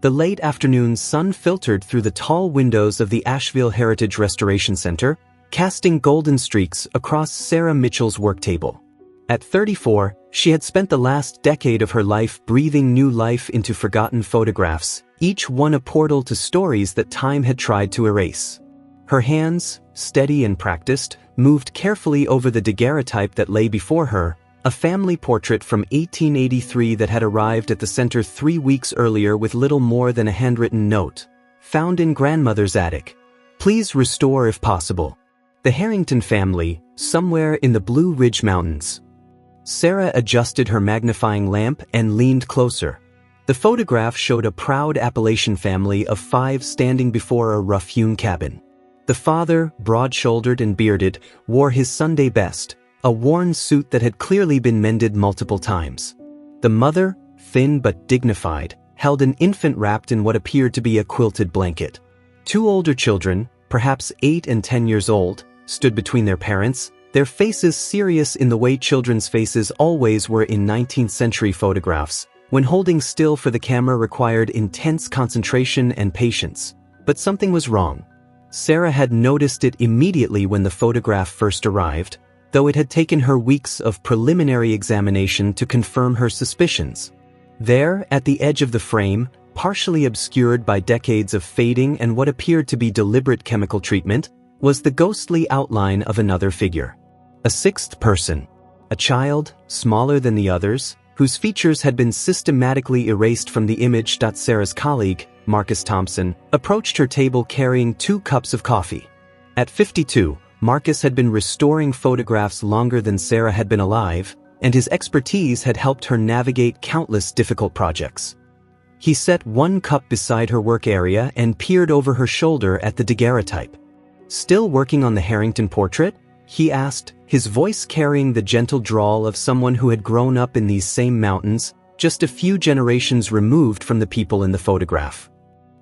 The late afternoon sun filtered through the tall windows of the Asheville Heritage Restoration Center, casting golden streaks across Sarah Mitchell's work table. At 34, she had spent the last decade of her life breathing new life into forgotten photographs, each one a portal to stories that time had tried to erase. Her hands, steady and practiced, moved carefully over the daguerreotype that lay before her, a family portrait from 1883 that had arrived at the center 3 weeks earlier with little more than a handwritten note. Found in grandmother's attic. Please restore if possible. The Harrington family, somewhere in the Blue Ridge Mountains. Sarah adjusted her magnifying lamp and leaned closer. The photograph showed a proud Appalachian family of 5 standing before a rough-hewn cabin. The father, broad-shouldered and bearded, wore his Sunday best, a worn suit that had clearly been mended multiple times. The mother, thin but dignified, held an infant wrapped in what appeared to be a quilted blanket. 2 older children, perhaps 8 and 10 years old, stood between their parents, their faces serious in the way children's faces always were in 19th century photographs, when holding still for the camera required intense concentration and patience. But something was wrong. Sarah had noticed it immediately when the photograph first arrived, though it had taken her weeks of preliminary examination to confirm her suspicions. There, at the edge of the frame, partially obscured by decades of fading and what appeared to be deliberate chemical treatment, was the ghostly outline of another figure. A 6th person. A child, smaller than the others, whose features had been systematically erased from the image. Sarah's colleague, Marcus Thompson, approached her table carrying 2 cups of coffee. At 52, Marcus had been restoring photographs longer than Sarah had been alive, and his expertise had helped her navigate countless difficult projects. He set 1 cup beside her work area and peered over her shoulder at the daguerreotype. Still working on the Harrington portrait? He asked, his voice carrying the gentle drawl of someone who had grown up in these same mountains, just a few generations removed from the people in the photograph.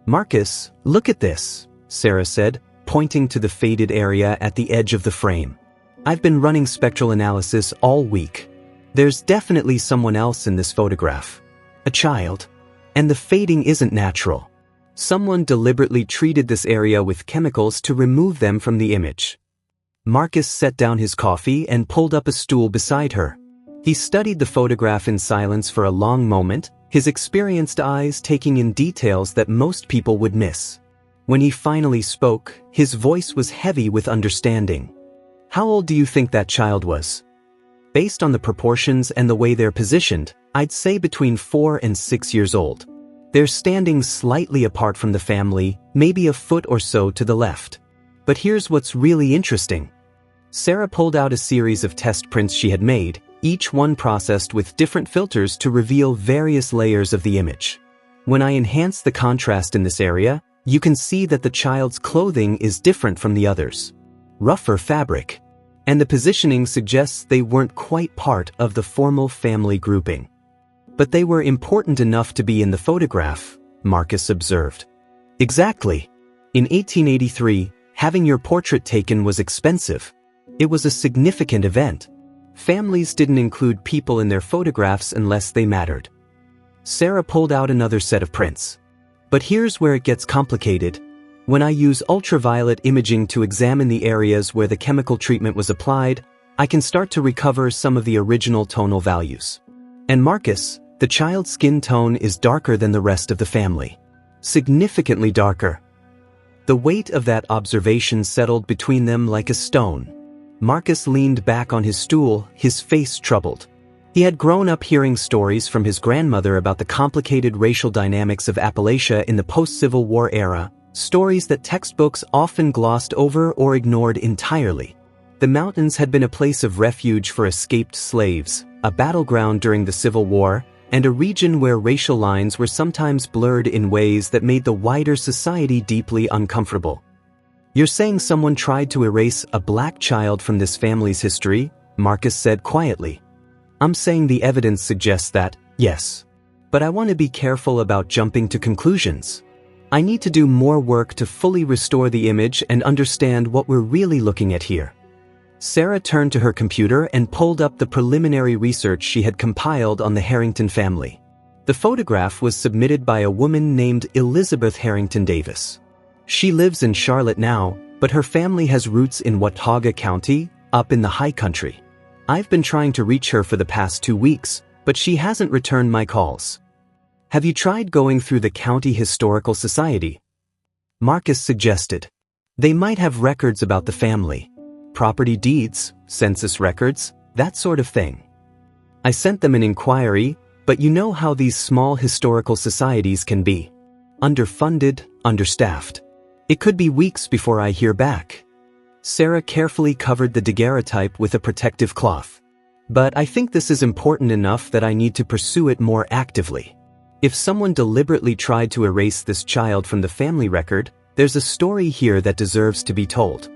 Marcus, look at this, Sarah said, pointing to the faded area at the edge of the frame. I've been running spectral analysis all week. There's definitely someone else in this photograph. A child. And the fading isn't natural. Someone deliberately treated this area with chemicals to remove them from the image. Marcus set down his coffee and pulled up a stool beside her. He studied the photograph in silence for a long moment, his experienced eyes taking in details that most people would miss. When he finally spoke, his voice was heavy with understanding. How old do you think that child was? Based on the proportions and the way they're positioned, I'd say between 4 and 6 years old. They're standing slightly apart from the family, maybe a foot or so to the left. But here's what's really interesting. Sarah pulled out a series of test prints she had made, each one processed with different filters to reveal various layers of the image. When I enhance the contrast in this area, you can see that the child's clothing is different from the others. Rougher fabric. And the positioning suggests they weren't quite part of the formal family grouping. But they were important enough to be in the photograph, Marcus observed. Exactly. In 1883, having your portrait taken was expensive. It was a significant event. Families didn't include people in their photographs unless they mattered. Sarah pulled out another set of prints. But here's where it gets complicated. When I use ultraviolet imaging to examine the areas where the chemical treatment was applied, I can start to recover some of the original tonal values. And Marcus, the child's skin tone is darker than the rest of the family. Significantly darker. The weight of that observation settled between them like a stone. Marcus leaned back on his stool, his face troubled. He had grown up hearing stories from his grandmother about the complicated racial dynamics of Appalachia in the post-Civil War era, stories that textbooks often glossed over or ignored entirely. The mountains had been a place of refuge for escaped slaves, a battleground during the Civil War, and a region where racial lines were sometimes blurred in ways that made the wider society deeply uncomfortable. You're saying someone tried to erase a black child from this family's history? Marcus said quietly. I'm saying the evidence suggests that, yes. But I want to be careful about jumping to conclusions. I need to do more work to fully restore the image and understand what we're really looking at here. Sarah turned to her computer and pulled up the preliminary research she had compiled on the Harrington family. The photograph was submitted by a woman named Elizabeth Harrington Davis. She lives in Charlotte now, but her family has roots in Watauga County, up in the high country. I've been trying to reach her for the past 2 weeks, but she hasn't returned my calls. Have you tried going through the County Historical Society? Marcus suggested. They might have records about the family. Property deeds, census records, that sort of thing. I sent them an inquiry, but you know how these small historical societies can be. Underfunded, understaffed. It could be weeks before I hear back. Sarah carefully covered the daguerreotype with a protective cloth. But I think this is important enough that I need to pursue it more actively. If someone deliberately tried to erase this child from the family record, there's a story here that deserves to be told.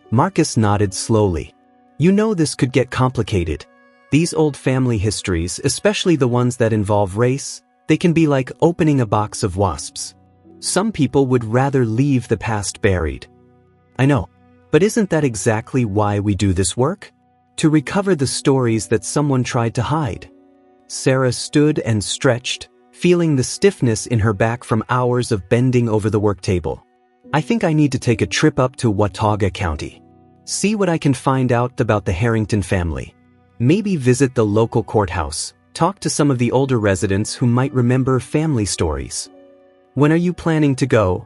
Marcus nodded slowly. You know this could get complicated. These old family histories, especially the ones that involve race, they can be like opening a box of wasps. Some people would rather leave the past buried. I know, but isn't that exactly why we do this work? To recover the stories that someone tried to hide. Sarah stood and stretched, feeling the stiffness in her back from hours of bending over the work table. I think I need to take a trip up to Watauga County. See what I can find out about the Harrington family. Maybe visit the local courthouse, talk to some of the older residents who might remember family stories. When are you planning to go?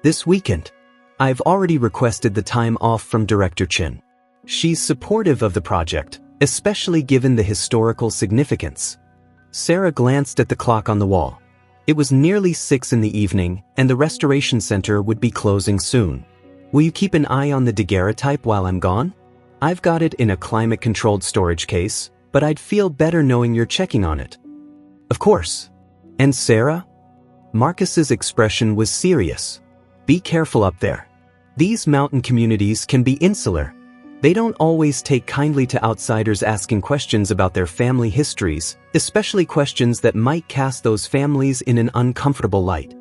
This weekend. I've already requested the time off from Director Chin. She's supportive of the project, especially given the historical significance. Sarah glanced at the clock on the wall. It was nearly 6 in the evening, and the restoration center would be closing soon. Will you keep an eye on the daguerreotype while I'm gone? I've got it in a climate-controlled storage case, but I'd feel better knowing you're checking on it. Of course. And Sarah? Marcus's expression was serious. Be careful up there. These mountain communities can be insular. They don't always take kindly to outsiders asking questions about their family histories, especially questions that might cast those families in an uncomfortable light.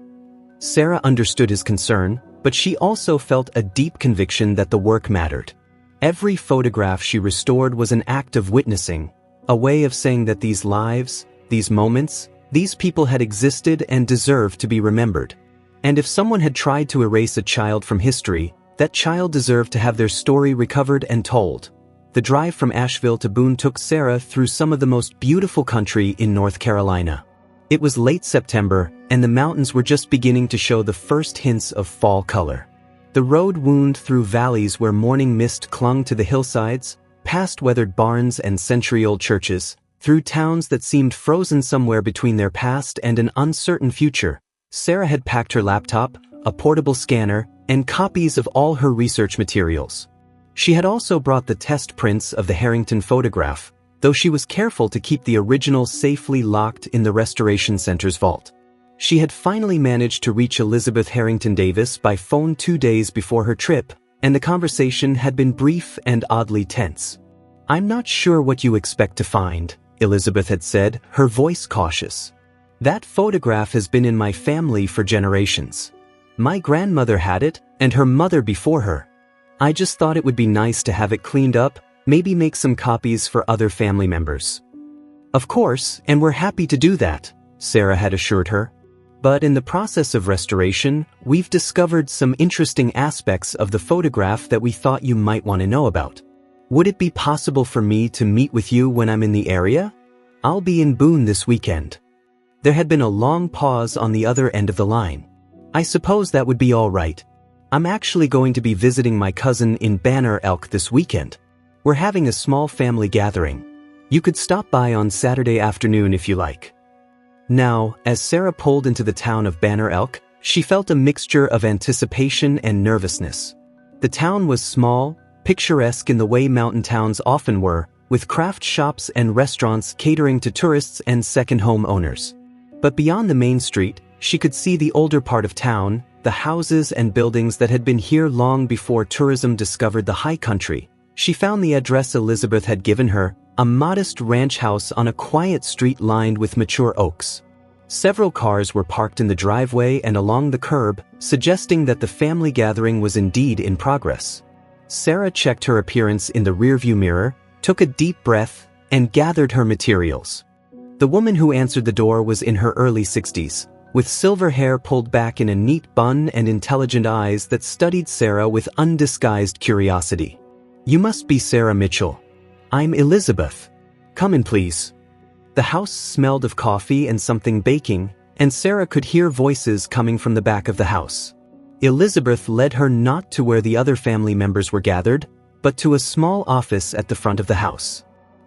Sarah understood his concern, but she also felt a deep conviction that the work mattered. Every photograph she restored was an act of witnessing, a way of saying that these lives, these moments, these people had existed and deserved to be remembered. And if someone had tried to erase a child from history, that child deserved to have their story recovered and told. The drive from Asheville to Boone took Sarah through some of the most beautiful country in North Carolina. It was late September, and the mountains were just beginning to show the first hints of fall color. The road wound through valleys where morning mist clung to the hillsides, past weathered barns and century-old churches, through towns that seemed frozen somewhere between their past and an uncertain future. Sarah had packed her laptop, a portable scanner, and copies of all her research materials. She had also brought the test prints of the Harrington photograph, though she was careful to keep the original safely locked in the Restoration Center's vault. She had finally managed to reach Elizabeth Harrington Davis by phone 2 days before her trip, and the conversation had been brief and oddly tense. I'm not sure what you expect to find, Elizabeth had said, her voice cautious. That photograph has been in my family for generations. My grandmother had it, and her mother before her. I just thought it would be nice to have it cleaned up, maybe make some copies for other family members. Of course, and we're happy to do that, Sarah had assured her. But in the process of restoration, we've discovered some interesting aspects of the photograph that we thought you might want to know about. Would it be possible for me to meet with you when I'm in the area? I'll be in Boone this weekend. There had been a long pause on the other end of the line. I suppose that would be all right. I'm actually going to be visiting my cousin in Banner Elk this weekend. We're having a small family gathering. You could stop by on Saturday afternoon if you like. Now, as Sarah pulled into the town of Banner Elk, she felt a mixture of anticipation and nervousness. The town was small, picturesque in the way mountain towns often were, with craft shops and restaurants catering to tourists and second home owners. But beyond the main street, she could see the older part of town, the houses and buildings that had been here long before tourism discovered the high country. She found the address Elizabeth had given her, a modest ranch house on a quiet street lined with mature oaks. Several cars were parked in the driveway and along the curb, suggesting that the family gathering was indeed in progress. Sarah checked her appearance in the rearview mirror, took a deep breath, and gathered her materials. The woman who answered the door was in her early 60s, with silver hair pulled back in a neat bun and intelligent eyes that studied Sarah with undisguised curiosity. "You must be Sarah Mitchell. I'm Elizabeth. Come in, please." The house smelled of coffee and something baking, and Sarah could hear voices coming from the back of the house. Elizabeth led her not to where the other family members were gathered, but to a small office at the front of the house.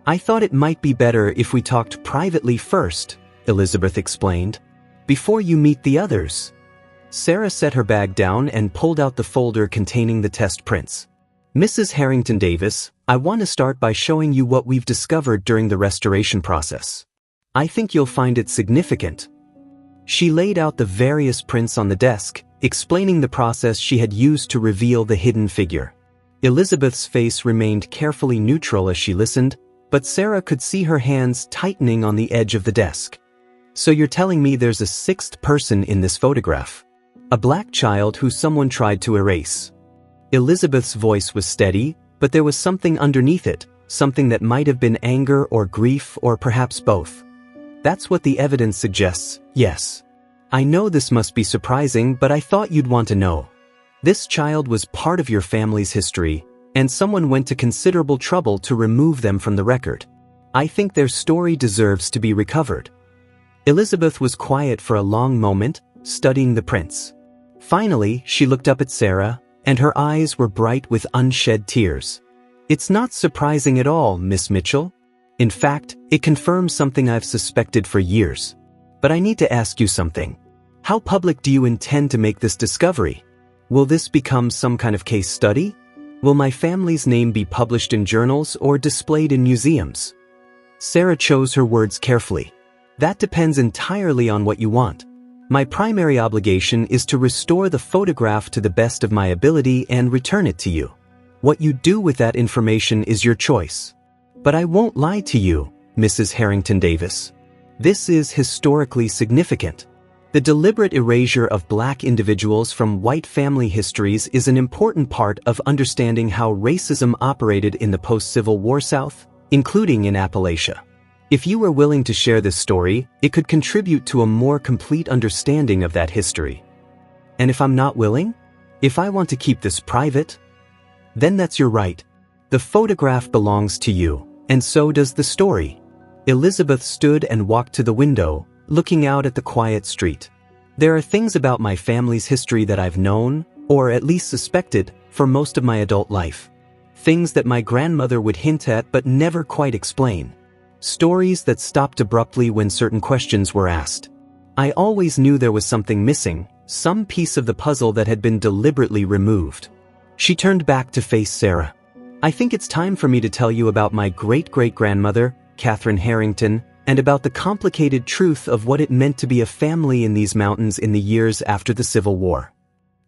"I thought it might be better if we talked privately first," Elizabeth explained, "before you meet the others." Sarah set her bag down and pulled out the folder containing the test prints. "Mrs. Harrington Davis, I want to start by showing you what we've discovered during the restoration process. I think you'll find it significant." She laid out the various prints on the desk, explaining the process she had used to reveal the hidden figure. Elizabeth's face remained carefully neutral as she listened, but Sarah could see her hands tightening on the edge of the desk. "So you're telling me there's a sixth person in this photograph? A black child who someone tried to erase?" Elizabeth's voice was steady, but there was something underneath it, something that might have been anger or grief or perhaps both. "That's what the evidence suggests, yes. I know this must be surprising, but I thought you'd want to know. This child was part of your family's history, and someone went to considerable trouble to remove them from the record. I think their story deserves to be recovered." Elizabeth was quiet for a long moment, studying the prints. Finally, she looked up at Sarah, and her eyes were bright with unshed tears. "It's not surprising at all, Miss Mitchell. In fact, it confirms something I've suspected for years. But I need to ask you something. How public do you intend to make this discovery? Will this become some kind of case study? Will my family's name be published in journals or displayed in museums?" Sarah chose her words carefully. "That depends entirely on what you want. My primary obligation is to restore the photograph to the best of my ability and return it to you. What you do with that information is your choice. But I won't lie to you, Mrs. Harrington Davis. This is historically significant. The deliberate erasure of black individuals from white family histories is an important part of understanding how racism operated in the post-Civil War South, including in Appalachia. If you were willing to share this story, it could contribute to a more complete understanding of that history. And if I'm not willing? If I want to keep this private? Then that's your right. The photograph belongs to you, and so does the story." Elizabeth stood and walked to the window, looking out at the quiet street. "There are things about my family's history that I've known, or at least suspected, for most of my adult life. Things that my grandmother would hint at but never quite explain. Stories that stopped abruptly when certain questions were asked. I always knew there was something missing, some piece of the puzzle that had been deliberately removed." She turned back to face Sarah. "I think it's time for me to tell you about my great-great-grandmother, Catherine Harrington, and about the complicated truth of what it meant to be a family in these mountains in the years after the Civil War."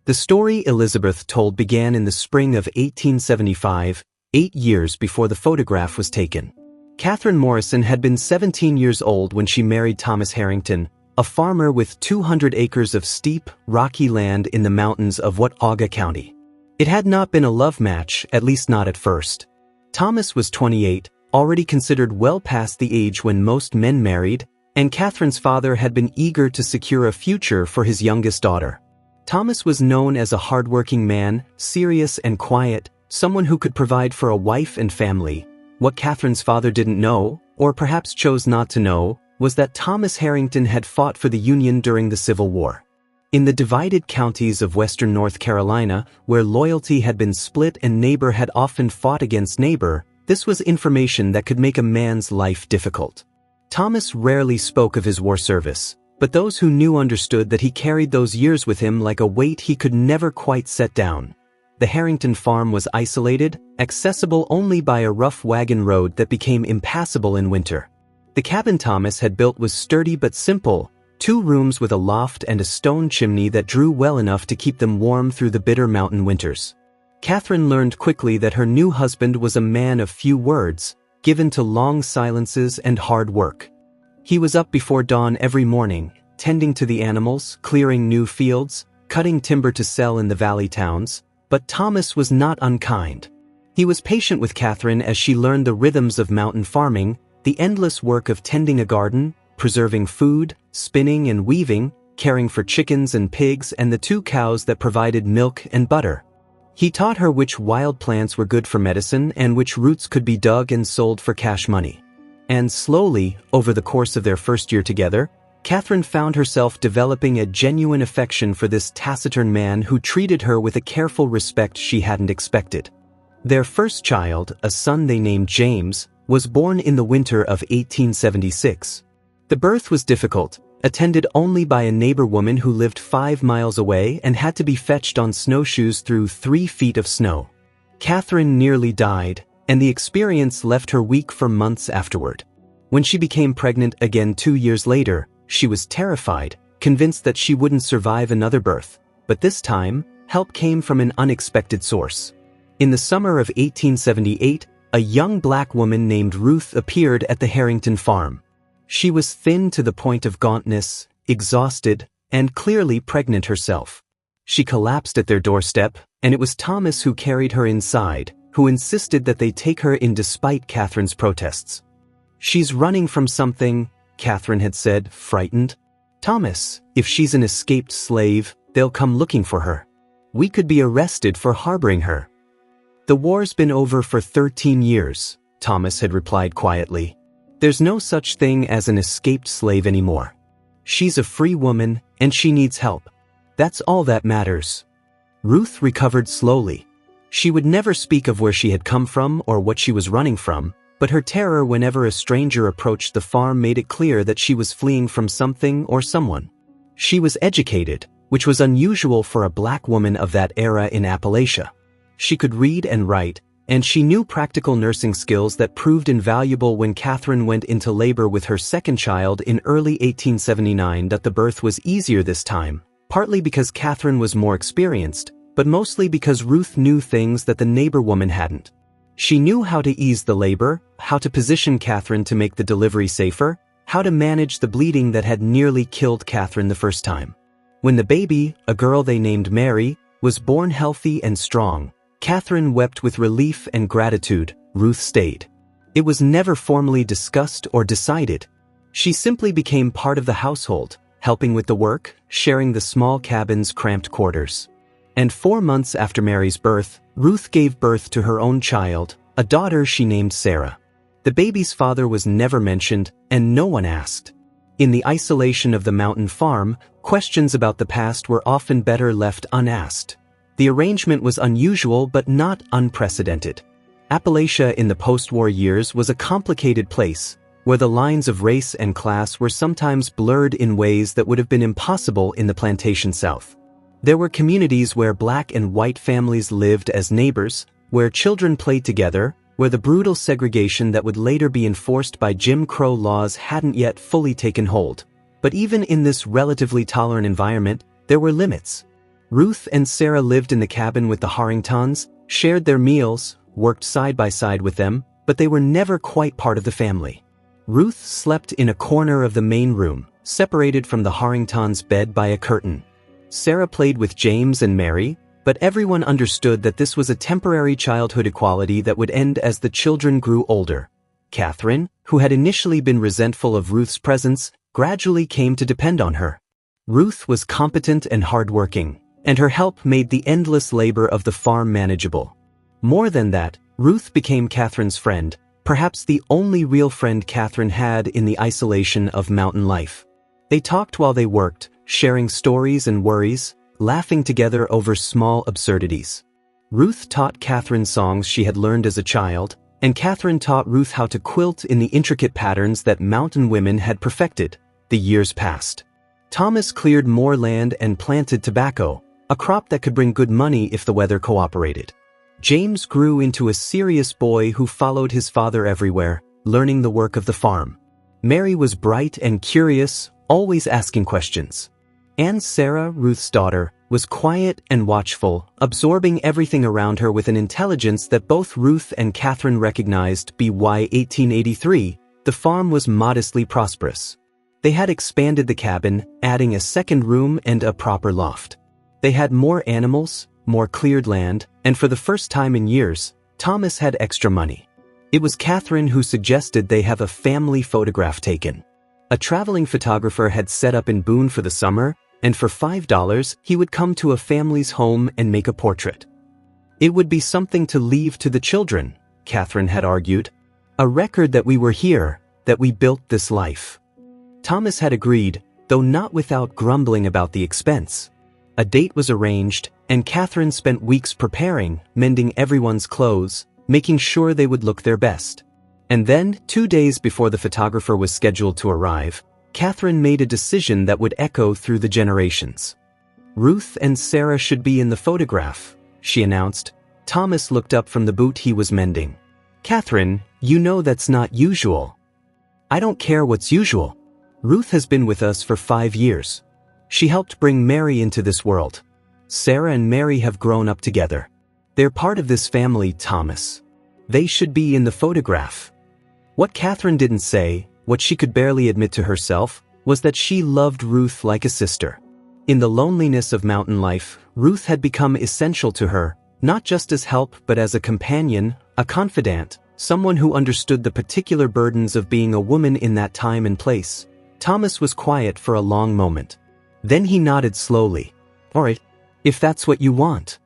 The story Elizabeth told began in the spring of 1875, 8 years before the photograph was taken. Catherine Morrison had been 17 years old when she married Thomas Harrington, a farmer with 200 acres of steep, rocky land in the mountains of Watauga County. It had not been a love match, at least not at first. Thomas was 28, already considered well past the age when most men married, and Catherine's father had been eager to secure a future for his youngest daughter. Thomas was known as a hardworking man, serious and quiet, someone who could provide for a wife and family. What Catherine's father didn't know, or perhaps chose not to know, was that Thomas Harrington had fought for the Union during the Civil War. In the divided counties of western North Carolina, where loyalty had been split and neighbor had often fought against neighbor, this was information that could make a man's life difficult. Thomas rarely spoke of his war service, but those who knew understood that he carried those years with him like a weight he could never quite set down. The Harrington farm was isolated, accessible only by a rough wagon road that became impassable in winter. The cabin Thomas had built was sturdy but simple, 2 rooms with a loft and a stone chimney that drew well enough to keep them warm through the bitter mountain winters. Catherine learned quickly that her new husband was a man of few words, given to long silences and hard work. He was up before dawn every morning, tending to the animals, clearing new fields, cutting timber to sell in the valley towns, but Thomas was not unkind. He was patient with Catherine as she learned the rhythms of mountain farming, The endless work of tending a garden, preserving food, spinning and weaving, caring for chickens and pigs and the 2 cows that provided milk and butter. He taught her which wild plants were good for medicine and which roots could be dug and sold for cash money. And slowly, over the course of their first year together, Catherine found herself developing a genuine affection for this taciturn man who treated her with a careful respect she hadn't expected. Their first child, a son they named James, was born in the winter of 1876. The birth was difficult, attended only by a neighbor woman who lived 5 miles away and had to be fetched on snowshoes through 3 feet of snow. Catherine nearly died, and the experience left her weak for months afterward. When she became pregnant again 2 years later, she was terrified, convinced that she wouldn't survive another birth, but this time, help came from an unexpected source. In the summer of 1878, a young black woman named Ruth appeared at the Harrington farm. She was thin to the point of gauntness, exhausted, and clearly pregnant herself. She collapsed at their doorstep, and it was Thomas who carried her inside, who insisted that they take her in despite Catherine's protests. "She's running from something," Catherine had said, frightened. "Thomas, if she's an escaped slave, they'll come looking for her. We could be arrested for harboring her." "The war's been over for 13 years, Thomas had replied quietly. "There's no such thing as an escaped slave anymore. She's a free woman, and she needs help. That's all that matters." Ruth recovered slowly. She would never speak of where she had come from or what she was running from, but her terror whenever a stranger approached the farm made it clear that she was fleeing from something or someone. She was educated, which was unusual for a black woman of that era in Appalachia. She could read and write, and she knew practical nursing skills that proved invaluable when Catherine went into labor with her second child in early 1879. That the birth was easier this time, partly because Catherine was more experienced, but mostly because Ruth knew things that the neighbor woman hadn't. She knew how to ease the labor, how to position Catherine to make the delivery safer, how to manage the bleeding that had nearly killed Catherine the first time. When the baby, a girl they named Mary, was born healthy and strong, Catherine wept with relief and gratitude. Ruth stayed. It was never formally discussed or decided. She simply became part of the household, helping with the work, sharing the small cabin's cramped quarters. And 4 months after Mary's birth, Ruth gave birth to her own child, a daughter she named Sarah. The baby's father was never mentioned, and no one asked. In the isolation of the mountain farm, questions about the past were often better left unasked. The arrangement was unusual but not unprecedented. Appalachia in the post-war years was a complicated place, where the lines of race and class were sometimes blurred in ways that would have been impossible in the plantation South. There were communities where black and white families lived as neighbors, where children played together, where the brutal segregation that would later be enforced by Jim Crow laws hadn't yet fully taken hold. But even in this relatively tolerant environment, there were limits. Ruth and Sarah lived in the cabin with the Harringtons, shared their meals, worked side by side with them, but they were never quite part of the family. Ruth slept in a corner of the main room, separated from the Harringtons' bed by a curtain. Sarah played with James and Mary, but everyone understood that this was a temporary childhood equality that would end as the children grew older. Catherine, who had initially been resentful of Ruth's presence, gradually came to depend on her. Ruth was competent and hardworking, and her help made the endless labor of the farm manageable. More than that, Ruth became Catherine's friend, perhaps the only real friend Catherine had in the isolation of mountain life. They talked while they worked, sharing stories and worries, laughing together over small absurdities. Ruth taught Catherine songs she had learned as a child, and Catherine taught Ruth how to quilt in the intricate patterns that mountain women had perfected. The years passed. Thomas cleared more land and planted tobacco, a crop that could bring good money if the weather cooperated. James grew into a serious boy who followed his father everywhere, learning the work of the farm. Mary was bright and curious, always asking questions. And Sarah, Ruth's daughter, was quiet and watchful, absorbing everything around her with an intelligence that both Ruth and Catherine recognized. By 1883, the farm was modestly prosperous. They had expanded the cabin, adding a second room and a proper loft. They had more animals, more cleared land, and for the first time in years, Thomas had extra money. It was Catherine who suggested they have a family photograph taken. A traveling photographer had set up in Boone for the summer, and for $5 he would come to a family's home and make a portrait. It would be something to leave to the children, Catherine had argued. A record that we were here, that we built this life. Thomas had agreed, though not without grumbling about the expense. A date was arranged, and Catherine spent weeks preparing, mending everyone's clothes, making sure they would look their best. And then, 2 days before the photographer was scheduled to arrive, Catherine made a decision that would echo through the generations. Ruth and Sarah should be in the photograph, she announced. Thomas looked up from the boot he was mending. Catherine, you know that's not usual. I don't care what's usual. Ruth has been with us for 5 years. She helped bring Mary into this world. Sarah and Mary have grown up together. They're part of this family, Thomas. They should be in the photograph. What Catherine didn't say, what she could barely admit to herself, was that she loved Ruth like a sister. In the loneliness of mountain life, Ruth had become essential to her, not just as help but as a companion, a confidant, someone who understood the particular burdens of being a woman in that time and place. Thomas was quiet for a long moment. Then he nodded slowly. All right, if that's what you want.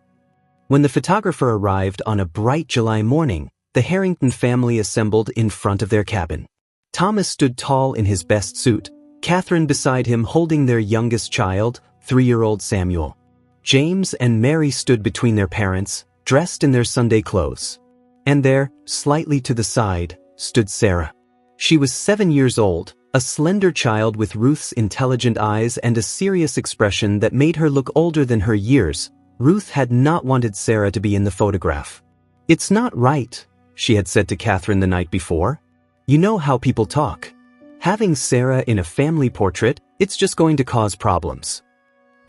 When the photographer arrived on a bright July morning, the Harrington family assembled in front of their cabin. Thomas stood tall in his best suit, Catherine beside him holding their youngest child, 3-year-old Samuel. James and Mary stood between their parents, dressed in their Sunday clothes. And there, slightly to the side, stood Sarah. She was 7 years old, a slender child with Ruth's intelligent eyes and a serious expression that made her look older than her years. Ruth had not wanted Sarah to be in the photograph. It's not right, she had said to Catherine the night before. You know how people talk. Having Sarah in a family portrait, it's just going to cause problems.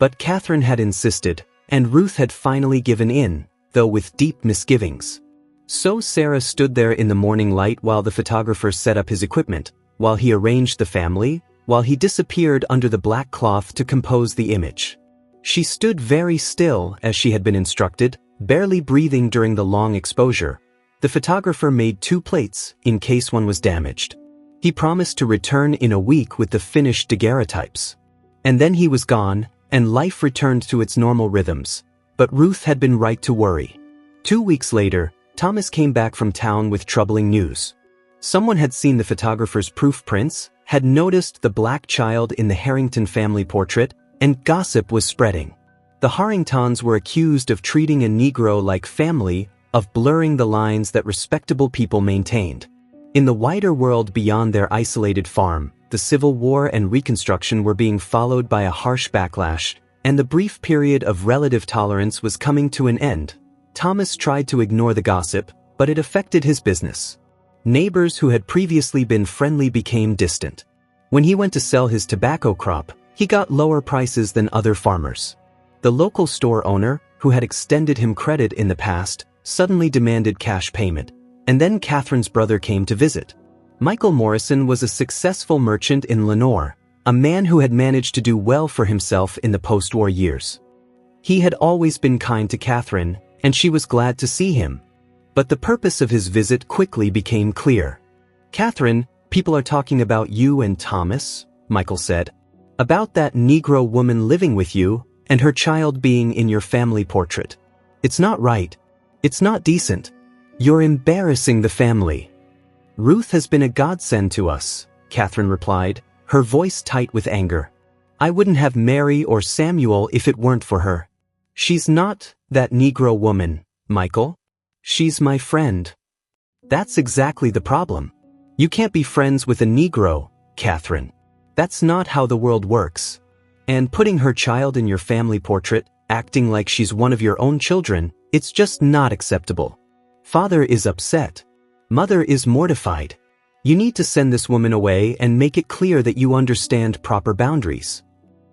But Catherine had insisted, and Ruth had finally given in, though with deep misgivings. So Sarah stood there in the morning light while the photographer set up his equipment, while he arranged the family, while he disappeared under the black cloth to compose the image. She stood very still as she had been instructed, barely breathing during the long exposure. The photographer made 2 plates in case one was damaged. He promised to return in a week with the finished daguerreotypes. And then he was gone, and life returned to its normal rhythms. But Ruth had been right to worry. 2 weeks later, Thomas came back from town with troubling news. Someone had seen the photographer's proof prints, had noticed the black child in the Harrington family portrait, and gossip was spreading. The Harringtons were accused of treating a Negro like family, of blurring the lines that respectable people maintained. In the wider world beyond their isolated farm, the Civil War and Reconstruction were being followed by a harsh backlash, and the brief period of relative tolerance was coming to an end. Thomas tried to ignore the gossip, but it affected his business. Neighbors who had previously been friendly became distant. When he went to sell his tobacco crop, he got lower prices than other farmers. The local store owner, who had extended him credit in the past, suddenly demanded cash payment, and then Catherine's brother came to visit. Michael Morrison was a successful merchant in Lenore, a man who had managed to do well for himself in the post-war years. He had always been kind to Catherine, and she was glad to see him. But the purpose of his visit quickly became clear. Catherine, people are talking about you and Thomas, Michael said. About that Negro woman living with you, and her child being in your family portrait. It's not right. It's not decent. You're embarrassing the family. Ruth has been a godsend to us, Catherine replied, her voice tight with anger. I wouldn't have Mary or Samuel if it weren't for her. She's not that Negro woman, Michael. She's my friend. That's exactly the problem. You can't be friends with a Negro, Catherine. That's not how the world works. And putting her child in your family portrait, acting like she's one of your own children, it's just not acceptable. Father is upset. Mother is mortified. You need to send this woman away and make it clear that you understand proper boundaries.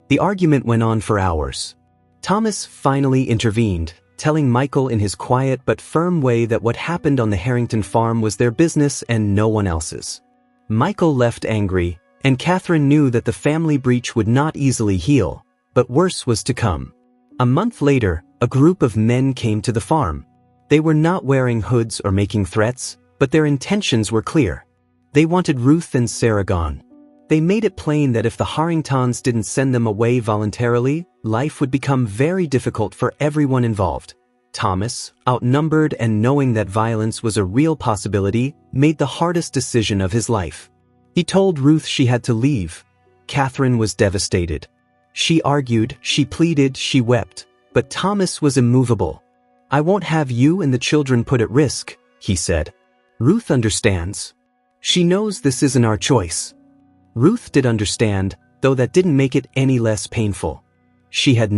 The argument went on for hours. Thomas finally intervened, telling Michael in his quiet but firm way that what happened on the Harrington farm was their business and no one else's. Michael left angry, and Catherine knew that the family breach would not easily heal, but worse was to come. A month later, a group of men came to the farm. They were not wearing hoods or making threats, but their intentions were clear. They wanted Ruth and Sarah gone. They made it plain that if the Harringtons didn't send them away voluntarily, life would become very difficult for everyone involved. Thomas, outnumbered and knowing that violence was a real possibility, made the hardest decision of his life. He told Ruth she had to leave. Catherine was devastated. She argued, she pleaded, she wept, but Thomas was immovable. "I won't have you and the children put at risk," he said. "Ruth understands. She knows this isn't our choice." Ruth did understand, though that didn't make it any less painful. She had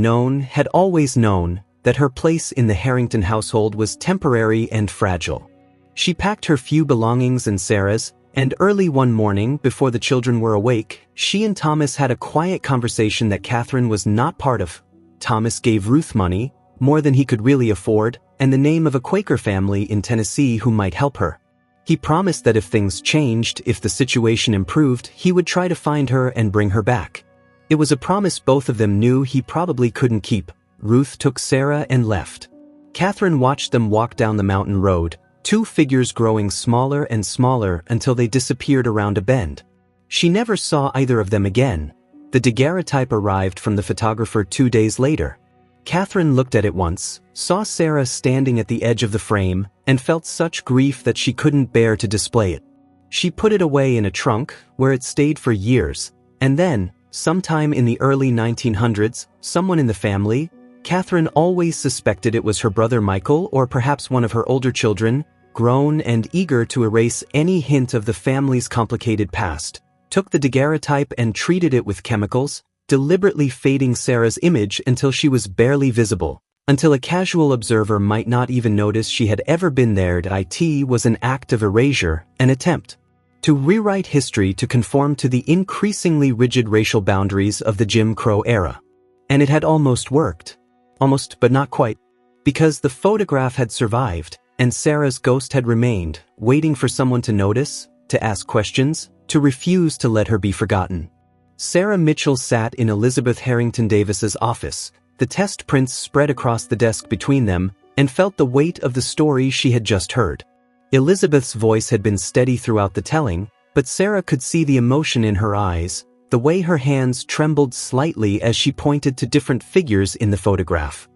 always known, that her place in the Harrington household was temporary and fragile. She packed her few belongings and Sarah's, and early one morning, before the children were awake, she and Thomas had a quiet conversation that Catherine was not part of. Thomas gave Ruth money, more than he could really afford, and the name of a Quaker family in Tennessee who might help her. He promised that if things changed, if the situation improved, he would try to find her and bring her back. It was a promise both of them knew he probably couldn't keep. Ruth took Sarah and left. Catherine watched them walk down the mountain road, two figures growing smaller and smaller until they disappeared around a bend. She never saw either of them again. The daguerreotype arrived from the photographer 2 days later. Catherine looked at it once, saw Sarah standing at the edge of the frame, and felt such grief that she couldn't bear to display it. She put it away in a trunk, where it stayed for years, and then, sometime in the early 1900s, someone in the family, Catherine always suspected it was her brother Michael or perhaps one of her older children, grown and eager to erase any hint of the family's complicated past, took the daguerreotype and treated it with chemicals, deliberately fading Sarah's image until she was barely visible, until a casual observer might not even notice she had ever been there. It was an act of erasure, an attempt to rewrite history to conform to the increasingly rigid racial boundaries of the Jim Crow era. And it had almost worked. Almost, but not quite. Because the photograph had survived, and Sarah's ghost had remained, waiting for someone to notice, to ask questions, to refuse to let her be forgotten. Sarah Mitchell sat in Elizabeth Harrington Davis's office, the test prints spread across the desk between them, and felt the weight of the story she had just heard. Elizabeth's voice had been steady throughout the telling, but Sarah could see the emotion in her eyes, the way her hands trembled slightly as she pointed to different figures in the photograph.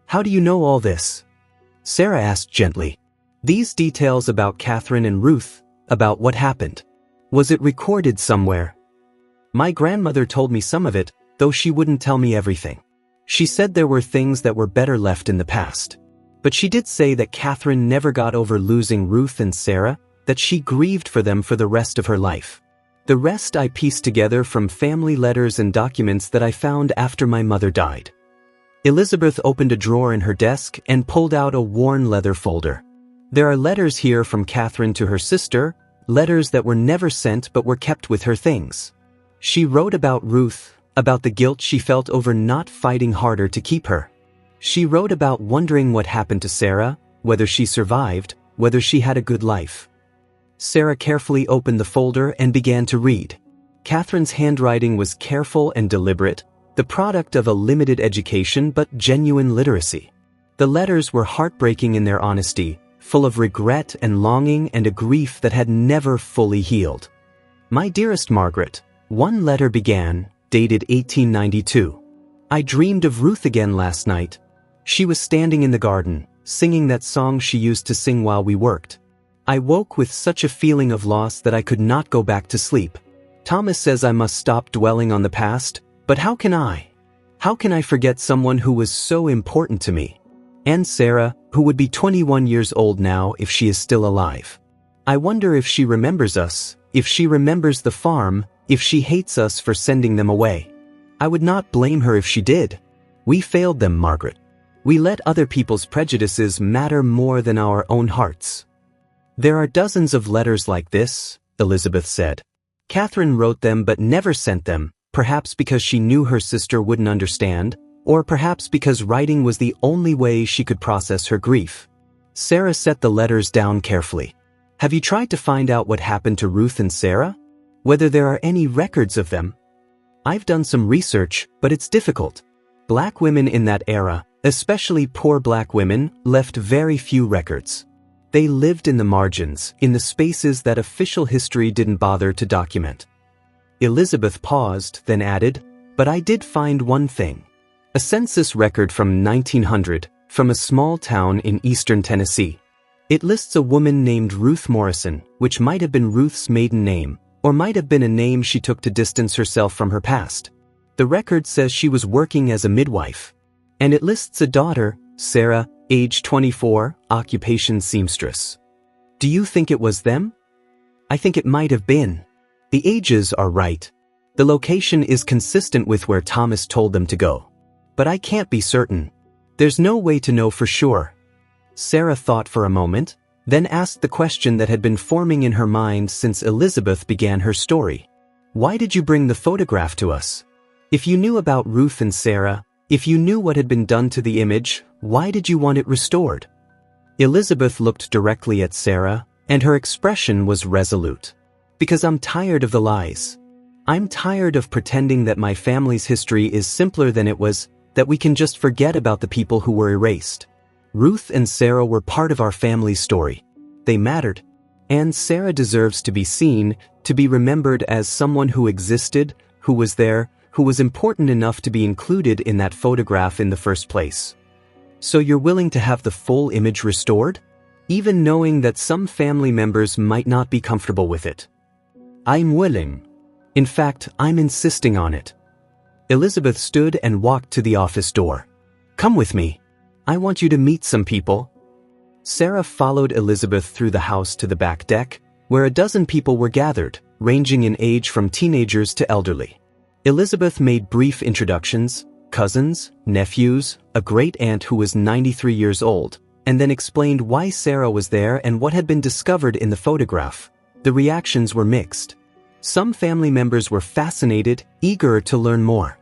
"How do you know all this?" Sarah asked gently. "These details about Catherine and Ruth, about what happened. Was it recorded somewhere?" "My grandmother told me some of it, though she wouldn't tell me everything. She said there were things that were better left in the past. But she did say that Catherine never got over losing Ruth and Sarah, that she grieved for them for the rest of her life. The rest I pieced together from family letters and documents that I found after my mother died." Elizabeth opened a drawer in her desk and pulled out a worn leather folder. "There are letters here from Catherine to her sister, letters that were never sent but were kept with her things. She wrote about Ruth, about the guilt she felt over not fighting harder to keep her. She wrote about wondering what happened to Sarah, whether she survived, whether she had a good life." Sarah carefully opened the folder and began to read. Catherine's handwriting was careful and deliberate, the product of a limited education but genuine literacy. The letters were heartbreaking in their honesty, full of regret and longing and a grief that had never fully healed. "My dearest Margaret," one letter began, dated 1892. "I dreamed of Ruth again last night. She was standing in the garden, singing that song she used to sing while we worked. I woke with such a feeling of loss that I could not go back to sleep. Thomas says I must stop dwelling on the past, but how can I? How can I forget someone who was so important to me? And Sarah, who would be 21 years old now if she is still alive. I wonder if she remembers us, if she remembers the farm, if she hates us for sending them away. I would not blame her if she did. We failed them, Margaret. We let other people's prejudices matter more than our own hearts." "There are dozens of letters like this," Elizabeth said. "Catherine wrote them but never sent them, perhaps because she knew her sister wouldn't understand, or perhaps because writing was the only way she could process her grief." Sarah set the letters down carefully. "Have you tried to find out what happened to Ruth and Sarah? Whether there are any records of them?" "I've done some research, but it's difficult. Black women in that era, especially poor black women, left very few records. They lived in the margins, in the spaces that official history didn't bother to document. Elizabeth paused, then added, "But I did find one thing. A census record from 1900, from a small town in eastern Tennessee. It lists a woman named Ruth Morrison, which might have been Ruth's maiden name, or might have been a name she took to distance herself from her past. The record says she was working as a midwife. And it lists a daughter, Sarah, age 24, occupation seamstress. Do you think it was them? I think it might have been. The ages are right. The location is consistent with where Thomas told them to go. But I can't be certain. There's no way to know for sure." Sarah thought for a moment, then asked the question that had been forming in her mind since Elizabeth began her story. "Why did you bring the photograph to us? If you knew about Ruth and Sarah, if you knew what had been done to the image, why did you want it restored?" Elizabeth looked directly at Sarah, and her expression was resolute. "Because I'm tired of the lies. I'm tired of pretending that my family's history is simpler than it was, that we can just forget about the people who were erased. Ruth and Sarah were part of our family's story. They mattered. And Sarah deserves to be seen, to be remembered as someone who existed, who was there, who was important enough to be included in that photograph in the first place. So you're willing to have the full image restored? Even knowing that some family members might not be comfortable with it." "I'm willing. In fact, I'm insisting on it." Elizabeth stood and walked to the office door. "Come with me. I want you to meet some people." Sarah followed Elizabeth through the house to the back deck, where a dozen people were gathered, ranging in age from teenagers to elderly. Elizabeth made brief introductions, cousins, nephews, a great-aunt who was 93 years old, and then explained why Sarah was there and what had been discovered in the photograph. The reactions were mixed. Some family members were fascinated, eager to learn more.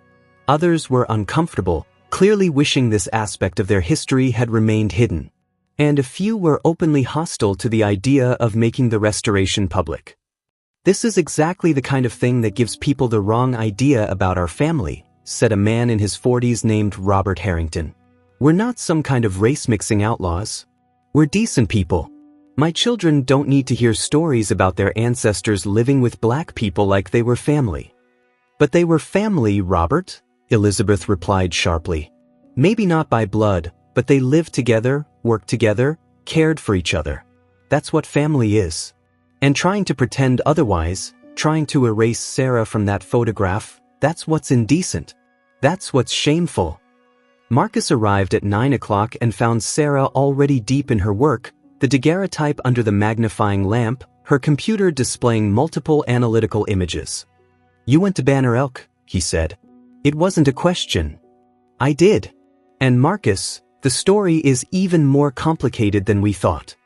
Others were uncomfortable, clearly wishing this aspect of their history had remained hidden. And a few were openly hostile to the idea of making the restoration public. "This is exactly the kind of thing that gives people the wrong idea about our family," said a man in his 40s named Robert Harrington. "We're not some kind of race-mixing outlaws. We're decent people. My children don't need to hear stories about their ancestors living with black people like they were family." "But they were family, Robert," Elizabeth replied sharply. "Maybe not by blood, but they lived together, worked together, cared for each other. That's what family is. And trying to pretend otherwise, trying to erase Sarah from that photograph, that's what's indecent. That's what's shameful." Marcus arrived at 9 o'clock and found Sarah already deep in her work, the daguerreotype under the magnifying lamp, her computer displaying multiple analytical images. "You went to Banner Elk," he said. "It wasn't a question." "I did. And Marcus, the story is even more complicated than we thought."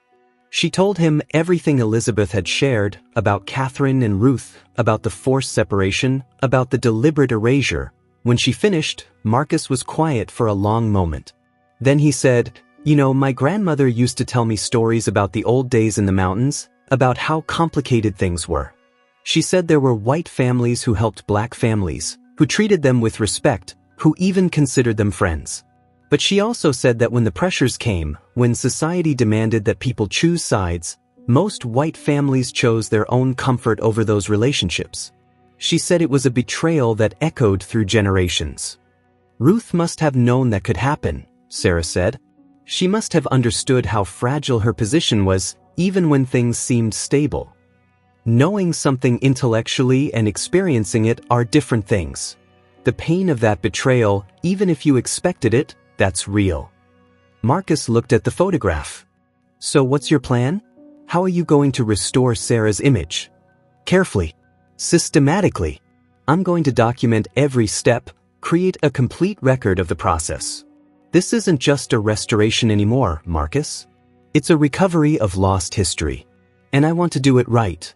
She told him everything Elizabeth had shared, about Catherine and Ruth, about the forced separation, about the deliberate erasure. When she finished, Marcus was quiet for a long moment. Then he said, "You know, my grandmother used to tell me stories about the old days in the mountains, about how complicated things were. She said there were white families who helped black families, who treated them with respect, who even considered them friends. But she also said that when the pressures came, when society demanded that people choose sides, most white families chose their own comfort over those relationships. She said it was a betrayal that echoed through generations." "Ruth must have known that could happen," Sarah said. "She must have understood how fragile her position was, even when things seemed stable. Knowing something intellectually and experiencing it are different things. The pain of that betrayal, even if you expected it, that's real." Marcus looked at the photograph. "So what's your plan? How are you going to restore Sarah's image?" "Carefully. Systematically. I'm going to document every step, create a complete record of the process. This isn't just a restoration anymore, Marcus. It's a recovery of lost history. And I want to do it right."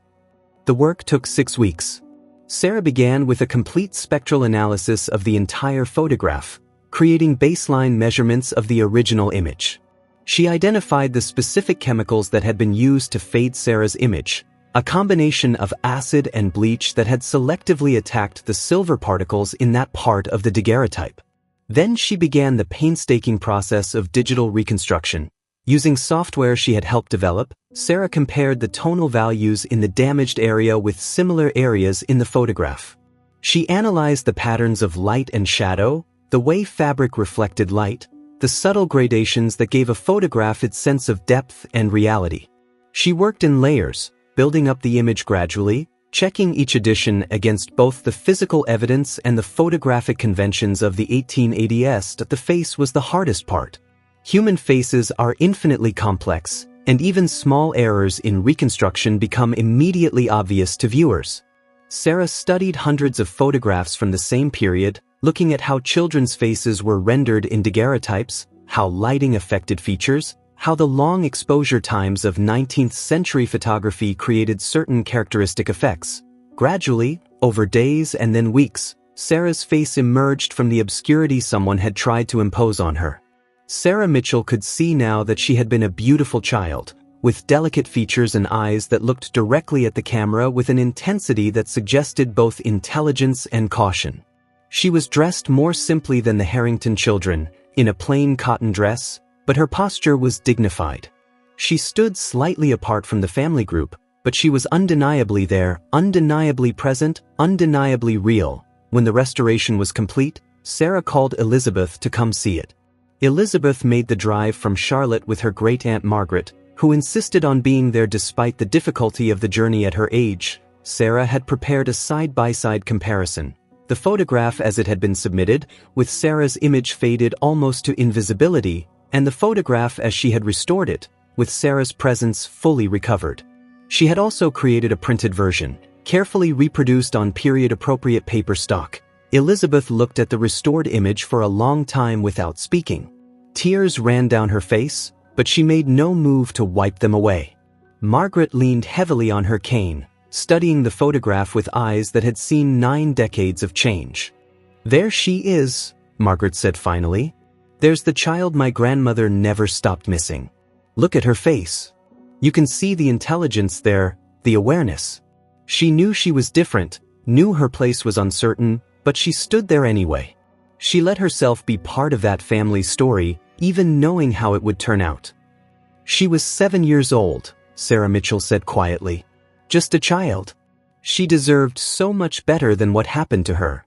The work took 6 weeks. Sarah began with a complete spectral analysis of the entire photograph, creating baseline measurements of the original image. She identified the specific chemicals that had been used to fade Sarah's image, a combination of acid and bleach that had selectively attacked the silver particles in that part of the daguerreotype. Then she began the painstaking process of digital reconstruction, Using software she had helped develop, Sarah compared the tonal values in the damaged area with similar areas in the photograph. She analyzed the patterns of light and shadow, the way fabric reflected light, the subtle gradations that gave a photograph its sense of depth and reality. She worked in layers, building up the image gradually, checking each edition against both the physical evidence and the photographic conventions of the 1880s. The face was the hardest part. Human faces are infinitely complex, and even small errors in reconstruction become immediately obvious to viewers. Sarah studied hundreds of photographs from the same period, looking at how children's faces were rendered in daguerreotypes, how lighting affected features, how the long exposure times of 19th century photography created certain characteristic effects. Gradually, over days and then weeks, Sarah's face emerged from the obscurity someone had tried to impose on her. Sarah Mitchell could see now that she had been a beautiful child, with delicate features and eyes that looked directly at the camera with an intensity that suggested both intelligence and caution. She was dressed more simply than the Harrington children, in a plain cotton dress, but her posture was dignified. She stood slightly apart from the family group, but she was undeniably there, undeniably present, undeniably real. When the restoration was complete, Sarah called Elizabeth to come see it. Elizabeth made the drive from Charlotte with her great-aunt Margaret, who insisted on being there despite the difficulty of the journey at her age. Sarah had prepared a side-by-side comparison. The photograph as it had been submitted, with Sarah's image faded almost to invisibility, and the photograph as she had restored it, with Sarah's presence fully recovered. She had also created a printed version, carefully reproduced on period-appropriate paper stock. Elizabeth looked at the restored image for a long time without speaking. Tears ran down her face, but she made no move to wipe them away. Margaret leaned heavily on her cane, studying the photograph with eyes that had seen 9 decades of change. "There she is," Margaret said finally. "There's the child my grandmother never stopped missing. Look at her face. You can see the intelligence there, the awareness. She knew she was different, knew her place was uncertain, but she stood there anyway. She let herself be part of that family's story, even knowing how it would turn out." "She was 7 years old," Sarah Mitchell said quietly. "Just a child. She deserved so much better than what happened to her."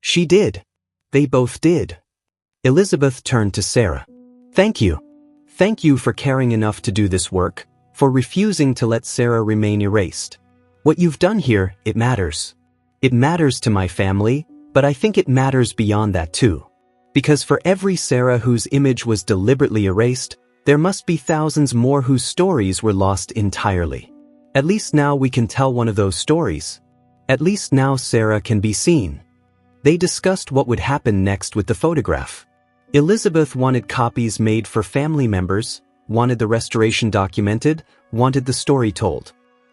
"She did. They both did." Elizabeth turned to Sarah. "Thank you. Thank you for caring enough to do this work, for refusing to let Sarah remain erased. What you've done here, it matters. It matters to my family, but I think it matters beyond that too. Because for every Sarah whose image was deliberately erased, there must be thousands more whose stories were lost entirely. At least now we can tell one of those stories. At least now Sarah can be seen." They discussed what would happen next with the photograph. Elizabeth wanted copies made for family members, wanted the restoration documented, wanted the story told.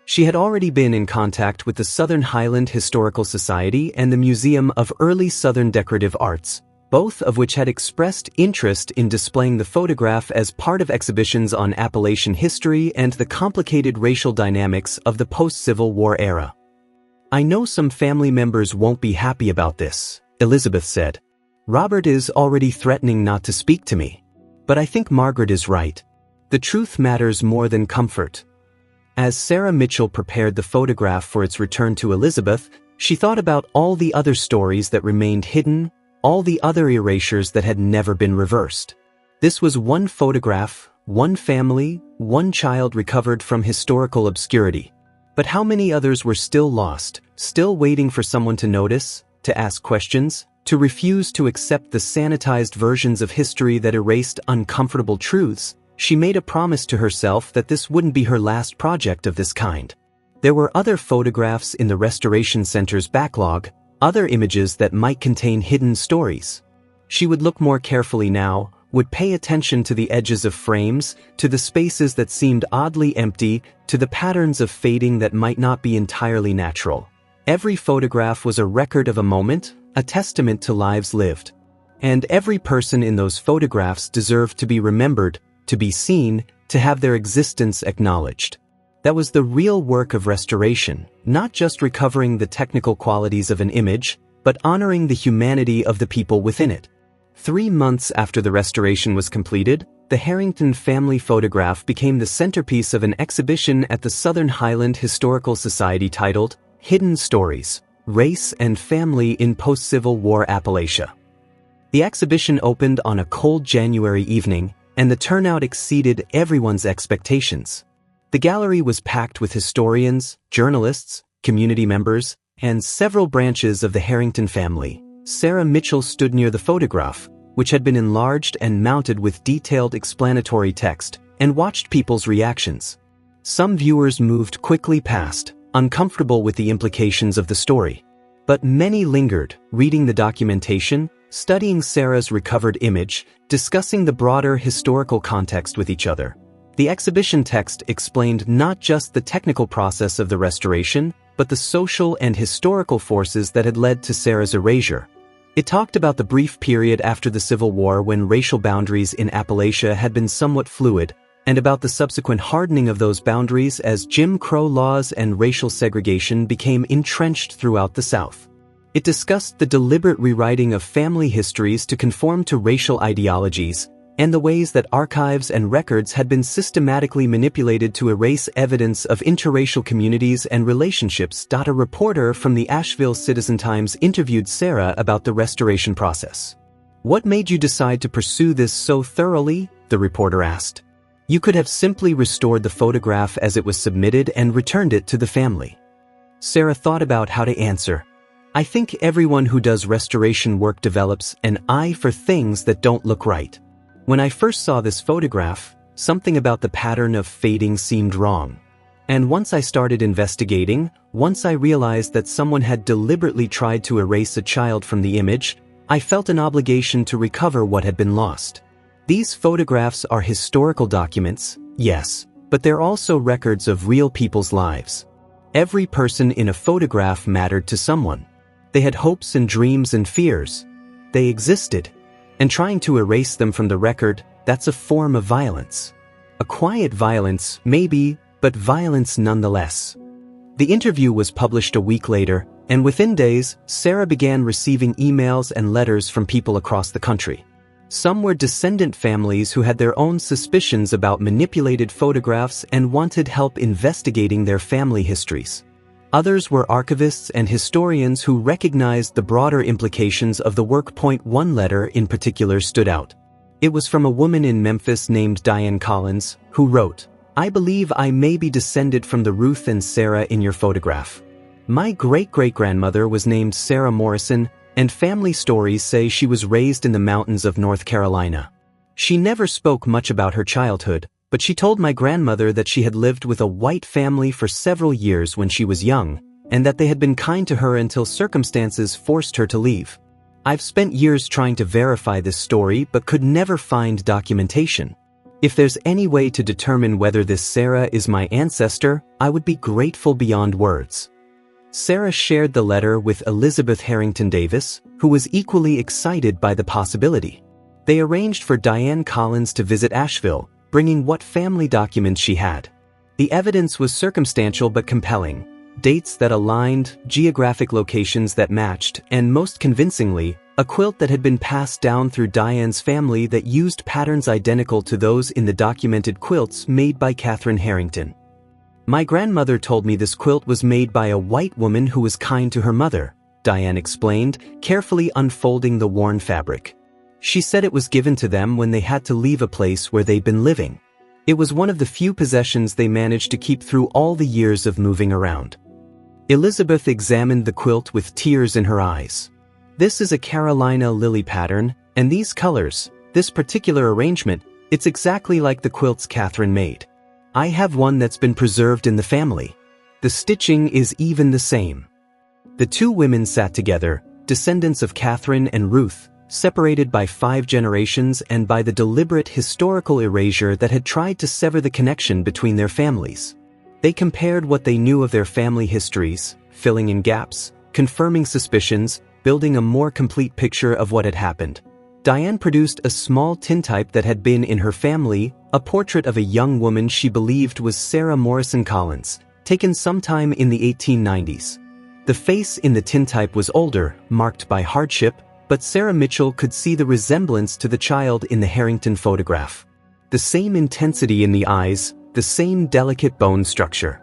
She had already been in contact with the Southern Highland Historical Society and the Museum of Early Southern Decorative Arts, both of which had expressed interest in displaying the photograph as part of exhibitions on Appalachian history and the complicated racial dynamics of the post-Civil War era. "I know some family members won't be happy about this," Elizabeth said. "Robert is already threatening not to speak to me. But I think Margaret is right. The truth matters more than comfort." As Sarah Mitchell prepared the photograph for its return to Elizabeth, she thought about all the other stories that remained hidden, all the other erasures that had never been reversed. This was one photograph, one family, one child recovered from historical obscurity. But how many others were still lost, still waiting for someone to notice, to ask questions, to refuse to accept the sanitized versions of history that erased uncomfortable truths? She made a promise to herself that this wouldn't be her last project of this kind. There were other photographs in the Restoration Center's backlog, other images that might contain hidden stories. She would look more carefully now, would pay attention to the edges of frames, to the spaces that seemed oddly empty, to the patterns of fading that might not be entirely natural. Every photograph was a record of a moment, a testament to lives lived. And every person in those photographs deserved to be remembered, to be seen, to have their existence acknowledged. That was the real work of restoration, not just recovering the technical qualities of an image, but honoring the humanity of the people within it. 3 months after the restoration was completed, the Harrington family photograph became the centerpiece of an exhibition at the Southern Highland Historical Society titled Hidden Stories: Race and Family in Post-Civil War Appalachia. The exhibition opened on a cold January evening, and the turnout exceeded everyone's expectations. The gallery was packed with historians, journalists, community members, and several branches of the Harrington family. Sarah Mitchell stood near the photograph, which had been enlarged and mounted with detailed explanatory text, and watched people's reactions. Some viewers moved quickly past, uncomfortable with the implications of the story. But many lingered, reading the documentation, studying Sarah's recovered image, discussing the broader historical context with each other. The exhibition text explained not just the technical process of the restoration, but the social and historical forces that had led to Sarah's erasure. It talked about the brief period after the Civil War when racial boundaries in Appalachia had been somewhat fluid, and about the subsequent hardening of those boundaries as Jim Crow laws and racial segregation became entrenched throughout the South. It discussed the deliberate rewriting of family histories to conform to racial ideologies, and the ways that archives and records had been systematically manipulated to erase evidence of interracial communities and relationships. A reporter from the Asheville Citizen-Times interviewed Sarah about the restoration process. "What made you decide to pursue this so thoroughly?" the reporter asked. "You could have simply restored the photograph as it was submitted and returned it to the family." Sarah thought about how to answer. "I think everyone who does restoration work develops an eye for things that don't look right. When I first saw this photograph, something about the pattern of fading seemed wrong. And once I started investigating, once I realized that someone had deliberately tried to erase a child from the image, I felt an obligation to recover what had been lost. These photographs are historical documents, yes, but they're also records of real people's lives. Every person in a photograph mattered to someone. They had hopes and dreams and fears. They existed. And trying to erase them from the record, that's a form of violence. A quiet violence, maybe, but violence nonetheless." The interview was published a week later, and within days, Sarah began receiving emails and letters from people across the country. Some were descendant families who had their own suspicions about manipulated photographs and wanted help investigating their family histories. Others were archivists and historians who recognized the broader implications of the work. One letter in particular stood out. It was from a woman in Memphis named Diane Collins, who wrote, "I believe I may be descended from the Ruth and Sarah in your photograph. My great-great-grandmother was named Sarah Morrison, and family stories say she was raised in the mountains of North Carolina. She never spoke much about her childhood, but she told my grandmother that she had lived with a white family for several years when she was young, and that they had been kind to her until circumstances forced her to leave. I've spent years trying to verify this story but could never find documentation. If there's any way to determine whether this Sarah is my ancestor, I would be grateful beyond words." Sarah shared the letter with Elizabeth Harrington Davis, who was equally excited by the possibility. They arranged for Diane Collins to visit Asheville, bringing what family documents she had. The evidence was circumstantial but compelling. Dates that aligned, geographic locations that matched, and most convincingly, a quilt that had been passed down through Diane's family that used patterns identical to those in the documented quilts made by Catherine Harrington. "My grandmother told me this quilt was made by a white woman who was kind to her mother," Diane explained, carefully unfolding the worn fabric. "She said it was given to them when they had to leave a place where they'd been living. It was one of the few possessions they managed to keep through all the years of moving around." Elizabeth examined the quilt with tears in her eyes. "This is a Carolina lily pattern, and these colors, this particular arrangement, it's exactly like the quilts Catherine made. I have one that's been preserved in the family. The stitching is even the same." The two women sat together, descendants of Catherine and Ruth, separated by 5 generations and by the deliberate historical erasure that had tried to sever the connection between their families. They compared what they knew of their family histories, filling in gaps, confirming suspicions, building a more complete picture of what had happened. Diane produced a small tintype that had been in her family, a portrait of a young woman she believed was Sarah Morrison Collins, taken sometime in the 1890s. The face in the tintype was older, marked by hardship, but Sarah Mitchell could see the resemblance to the child in the Harrington photograph. The same intensity in the eyes, the same delicate bone structure.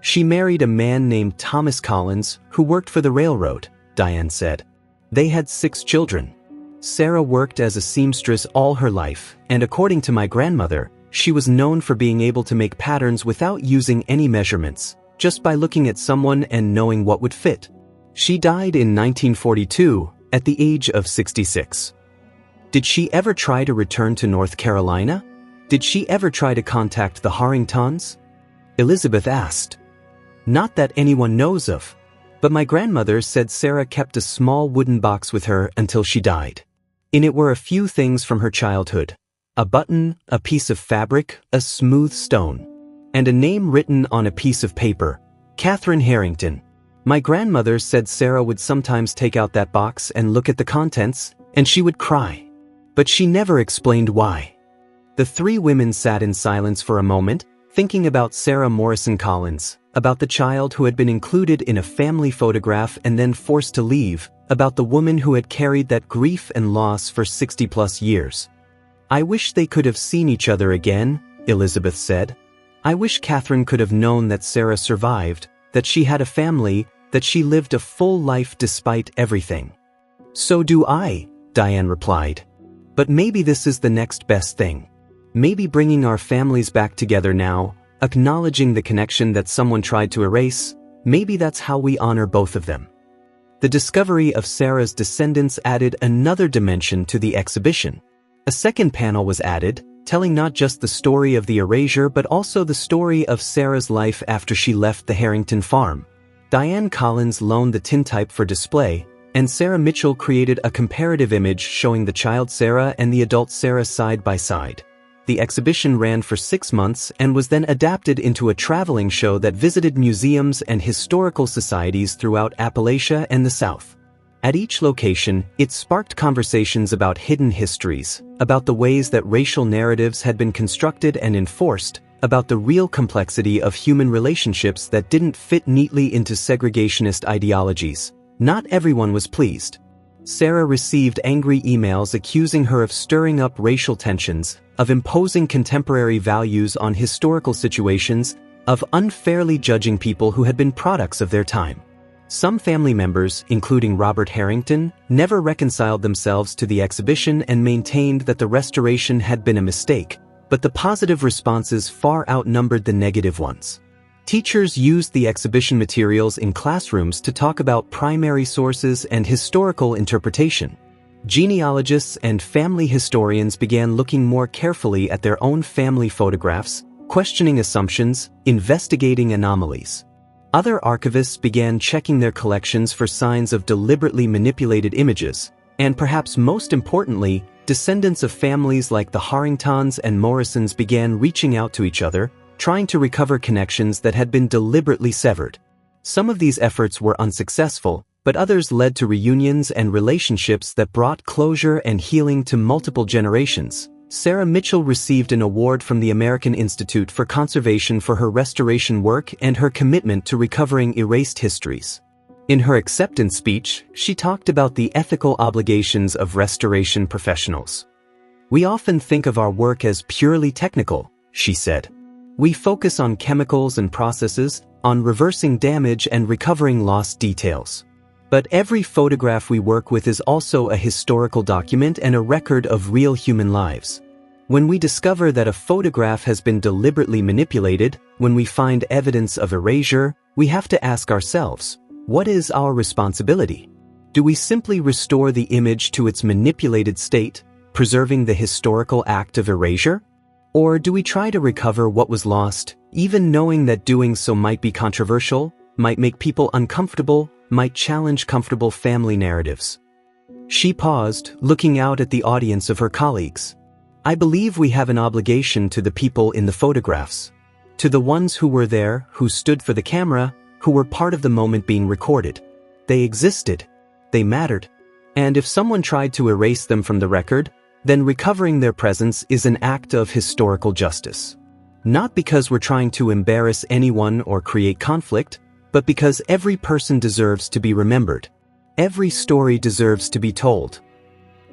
She married a man named Thomas Collins, who worked for the railroad, Diane said. They had 6 children. Sarah worked as a seamstress all her life, and according to my grandmother, she was known for being able to make patterns without using any measurements, just by looking at someone and knowing what would fit. She died in 1942, at the age of 66. Did she ever try to return to North Carolina? Did she ever try to contact the Harringtons? Elizabeth asked. Not that anyone knows of, but my grandmother said Sarah kept a small wooden box with her until she died. In it were a few things from her childhood: a button, a piece of fabric, a smooth stone, and a name written on a piece of paper, Catherine Harrington. My grandmother said Sarah would sometimes take out that box and look at the contents, and she would cry. But she never explained why. The 3 women sat in silence for a moment, thinking about Sarah Morrison Collins, about the child who had been included in a family photograph and then forced to leave, about the woman who had carried that grief and loss for 60+ years. I wish they could have seen each other again, Elizabeth said. I wish Catherine could have known that Sarah survived, that she had a family, that she lived a full life despite everything. So do I, Diane replied. But maybe this is the next best thing. Maybe bringing our families back together now, acknowledging the connection that someone tried to erase, maybe that's how we honor both of them. The discovery of Sarah's descendants added another dimension to the exhibition. A second panel was added, telling not just the story of the erasure but also the story of Sarah's life after she left the Harrington farm. Diane Collins loaned the tintype for display, and Sarah Mitchell created a comparative image showing the child Sarah and the adult Sarah side by side. The exhibition ran for 6 months and was then adapted into a traveling show that visited museums and historical societies throughout Appalachia and the South. At each location, it sparked conversations about hidden histories, about the ways that racial narratives had been constructed and enforced, about the real complexity of human relationships that didn't fit neatly into segregationist ideologies. Not everyone was pleased. Sarah received angry emails accusing her of stirring up racial tensions, of imposing contemporary values on historical situations, of unfairly judging people who had been products of their time. Some family members, including Robert Harrington, never reconciled themselves to the exhibition and maintained that the restoration had been a mistake, but the positive responses far outnumbered the negative ones. Teachers used the exhibition materials in classrooms to talk about primary sources and historical interpretation. Genealogists and family historians began looking more carefully at their own family photographs, questioning assumptions, investigating anomalies. Other archivists began checking their collections for signs of deliberately manipulated images, and perhaps most importantly, descendants of families like the Harringtons and Morrisons began reaching out to each other, trying to recover connections that had been deliberately severed. Some of these efforts were unsuccessful, but others led to reunions and relationships that brought closure and healing to multiple generations. Sarah Mitchell received an award from the American Institute for Conservation for her restoration work and her commitment to recovering erased histories. In her acceptance speech, she talked about the ethical obligations of restoration professionals. "We often think of our work as purely technical," she said. "We focus on chemicals and processes, on reversing damage and recovering lost details. But every photograph we work with is also a historical document and a record of real human lives. When we discover that a photograph has been deliberately manipulated, when we find evidence of erasure, we have to ask ourselves, what is our responsibility? Do we simply restore the image to its manipulated state, preserving the historical act of erasure? Or do we try to recover what was lost, even knowing that doing so might be controversial, might make people uncomfortable, might challenge comfortable family narratives?" She paused, looking out at the audience of her colleagues. "I believe we have an obligation to the people in the photographs, to the ones who were there, who stood for the camera, who were part of the moment being recorded. They existed. They mattered. And if someone tried to erase them from the record, then recovering their presence is an act of historical justice. Not because we're trying to embarrass anyone or create conflict, but because every person deserves to be remembered. Every story deserves to be told."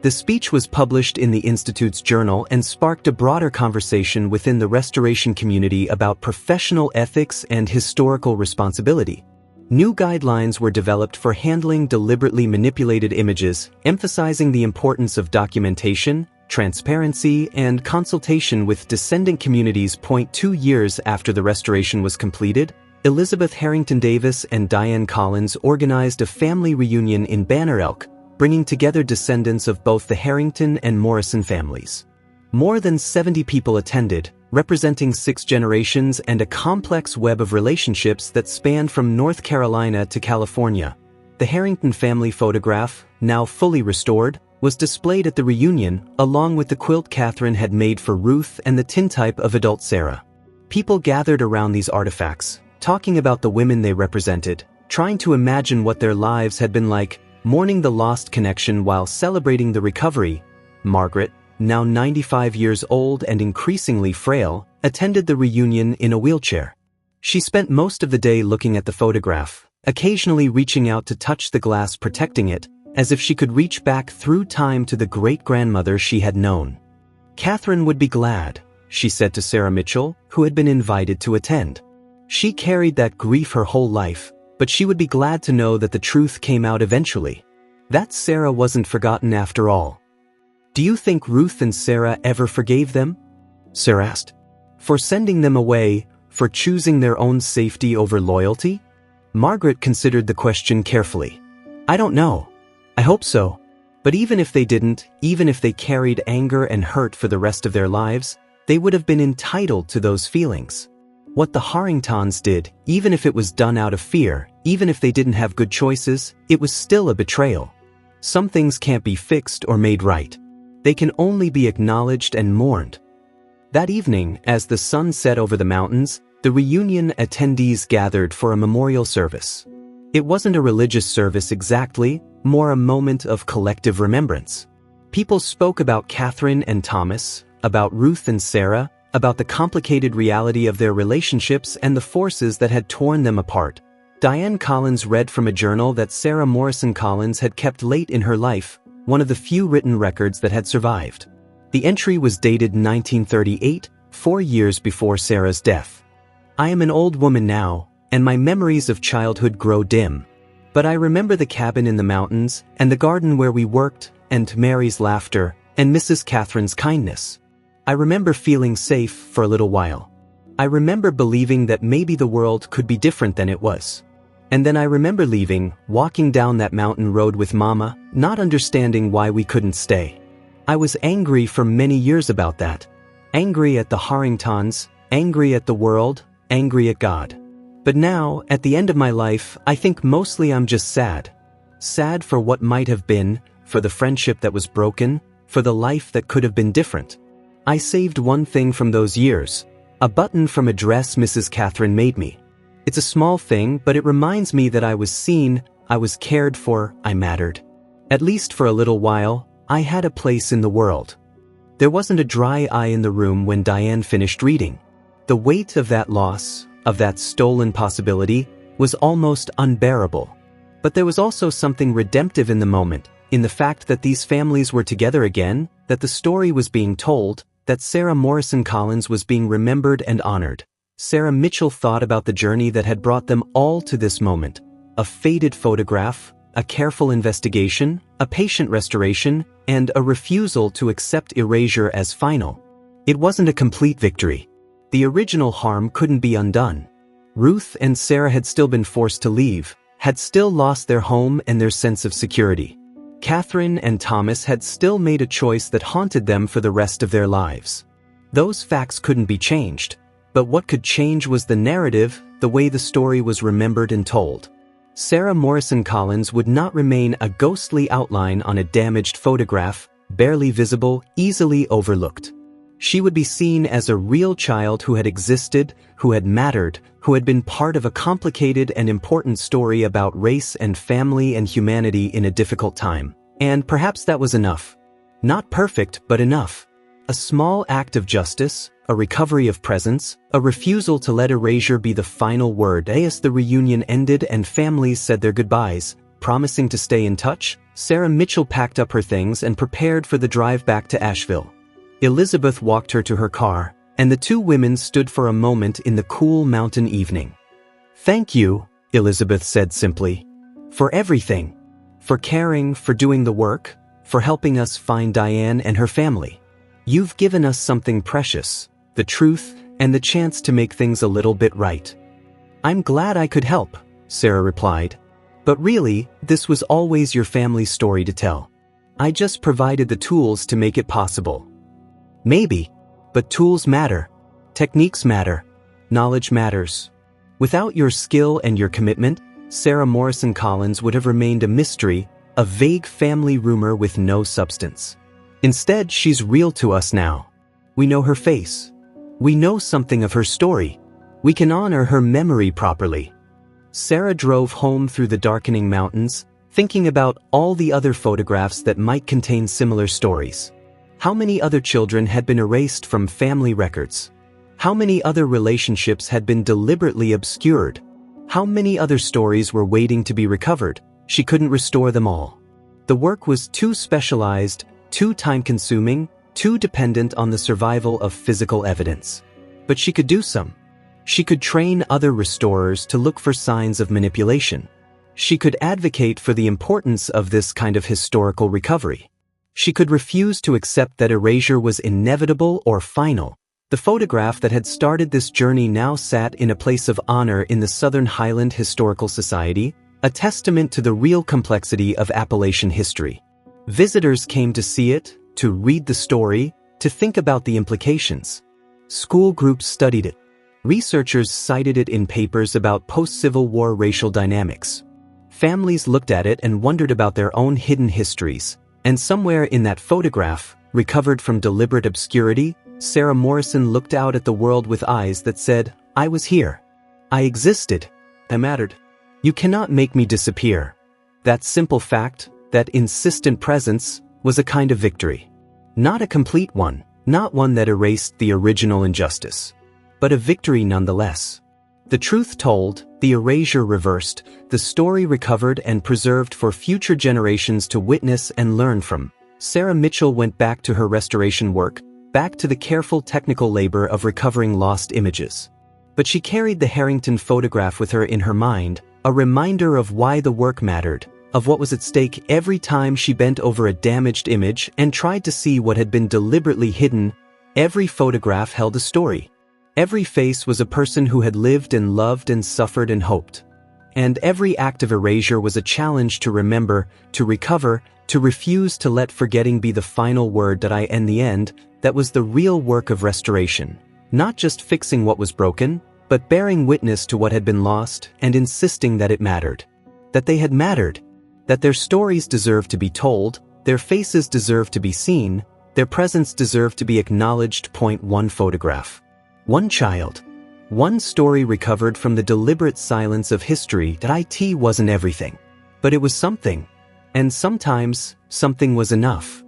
The speech was published in the Institute's journal and sparked a broader conversation within the restoration community about professional ethics and historical responsibility. New guidelines were developed for handling deliberately manipulated images, emphasizing the importance of documentation, transparency, and consultation with descendant communities. 2 years after the restoration was completed, Elizabeth Harrington Davis and Diane Collins organized a family reunion in Banner Elk, bringing together descendants of both the Harrington and Morrison families. More than 70 people attended, representing 6 generations and a complex web of relationships that spanned from North Carolina to California. The Harrington family photograph, now fully restored, was displayed at the reunion, along with the quilt Catherine had made for Ruth and the tintype of adult Sarah. People gathered around these artifacts, talking about the women they represented, trying to imagine what their lives had been like, mourning the lost connection while celebrating the recovery. Margaret, now 95 years old and increasingly frail, attended the reunion in a wheelchair. She spent most of the day looking at the photograph, occasionally reaching out to touch the glass protecting it, as if she could reach back through time to the great-grandmother she had known. Catherine would be glad, she said to Sarah Mitchell, who had been invited to attend. She carried that grief her whole life, but she would be glad to know that the truth came out eventually. That Sarah wasn't forgotten after all. "Do you think Ruth and Sarah ever forgave them?" Sarah asked. "For sending them away, for choosing their own safety over loyalty?" Margaret considered the question carefully. "I don't know. I hope so. But even if they didn't, even if they carried anger and hurt for the rest of their lives, they would have been entitled to those feelings. What the Harringtons did, even if it was done out of fear, even if they didn't have good choices, it was still a betrayal. Some things can't be fixed or made right. They can only be acknowledged and mourned." That evening, as the sun set over the mountains, the reunion attendees gathered for a memorial service. It wasn't a religious service exactly, more a moment of collective remembrance. People spoke about Catherine and Thomas, about Ruth and Sarah, about the complicated reality of their relationships and the forces that had torn them apart. Diane Collins read from a journal that Sarah Morrison Collins had kept late in her life, one of the few written records that had survived. The entry was dated 1938, 4 years before Sarah's death. "I am an old woman now, and my memories of childhood grow dim. But I remember the cabin in the mountains, and the garden where we worked, and Mary's laughter, and Mrs. Catherine's kindness. I remember feeling safe for a little while. I remember believing that maybe the world could be different than it was. And then I remember leaving, walking down that mountain road with Mama, not understanding why we couldn't stay. I was angry for many years about that. Angry at the Harringtons, angry at the world, angry at God. But now, at the end of my life, I think mostly I'm just sad. Sad for what might have been, for the friendship that was broken, for the life that could have been different. I saved one thing from those years, a button from a dress Mrs. Catherine made me. It's a small thing, but it reminds me that I was seen, I was cared for, I mattered. At least for a little while, I had a place in the world." There wasn't a dry eye in the room when Diane finished reading. The weight of that loss, of that stolen possibility, was almost unbearable. But there was also something redemptive in the moment, in the fact that these families were together again, that the story was being told, that Sarah Morrison Collins was being remembered and honored. Sarah Mitchell thought about the journey that had brought them all to this moment. A faded photograph, a careful investigation, a patient restoration, and a refusal to accept erasure as final. It wasn't a complete victory. The original harm couldn't be undone. Ruth and Sarah had still been forced to leave, had still lost their home and their sense of security. Catherine and Thomas had still made a choice that haunted them for the rest of their lives. Those facts couldn't be changed, but what could change was the narrative, the way the story was remembered and told. Sarah Morrison Collins would not remain a ghostly outline on a damaged photograph, barely visible, easily overlooked. She would be seen as a real child who had existed, who had mattered, who had been part of a complicated and important story about race and family and humanity in a difficult time. And perhaps that was enough. Not perfect, but enough. A small act of justice, a recovery of presence, a refusal to let erasure be the final word. As the reunion ended and families said their goodbyes, Promising to stay in touch, Sarah Mitchell packed up her things and prepared for the drive back to Asheville. Elizabeth walked her to her car, and the two women stood for a moment in the cool mountain evening. "Thank you," Elizabeth said simply. "For everything. For caring, for doing the work, for helping us find Diane and her family. You've given us something precious, the truth, and the chance to make things a little bit right." "I'm glad I could help," Sarah replied. "But really, this was always your family's story to tell. I just provided the tools to make it possible." "Maybe. But tools matter. Techniques matter. Knowledge matters. Without your skill and your commitment, Sarah Morrison Collins would have remained a mystery, a vague family rumor with no substance. Instead, she's real to us now. We know her face. We know something of her story. We can honor her memory properly." Sarah drove home through the darkening mountains, thinking about all the other photographs that might contain similar stories. How many other children had been erased from family records? How many other relationships had been deliberately obscured? How many other stories were waiting to be recovered? She couldn't restore them all. The work was too specialized, too time-consuming, too dependent on the survival of physical evidence. But she could do some. She could train other restorers to look for signs of manipulation. She could advocate for the importance of this kind of historical recovery. She could refuse to accept that erasure was inevitable or final. The photograph that had started this journey now sat in a place of honor in the Southern Highland Historical Society, a testament to the real complexity of Appalachian history. Visitors came to see it, to read the story, to think about the implications. School groups studied it. Researchers cited it in papers about post-Civil War racial dynamics. Families looked at it and wondered about their own hidden histories. And somewhere in that photograph, recovered from deliberate obscurity, Sarah Morrison looked out at the world with eyes that said, "I was here. I existed. I mattered. You cannot make me disappear." That simple fact, that insistent presence, was a kind of victory. Not a complete one, not one that erased the original injustice. But a victory nonetheless. The truth told, the erasure reversed, the story recovered and preserved for future generations to witness and learn from. Sarah Mitchell went back to her restoration work, back to the careful technical labor of recovering lost images. But she carried the Harrington photograph with her in her mind, a reminder of why the work mattered, of what was at stake every time she bent over a damaged image and tried to see what had been deliberately hidden. Every photograph held a story. Every face was a person who had lived and loved and suffered and hoped. And every act of erasure was a challenge to remember, to recover, to refuse to let forgetting be the final word. In the end, that was the real work of restoration. Not just fixing what was broken, but bearing witness to what had been lost and insisting that it mattered. That they had mattered. That their stories deserved to be told, their faces deserved to be seen, their presence deserved to be acknowledged. One photograph. One child. One story recovered from the deliberate silence of history. It wasn't everything. But it was something. And sometimes, something was enough.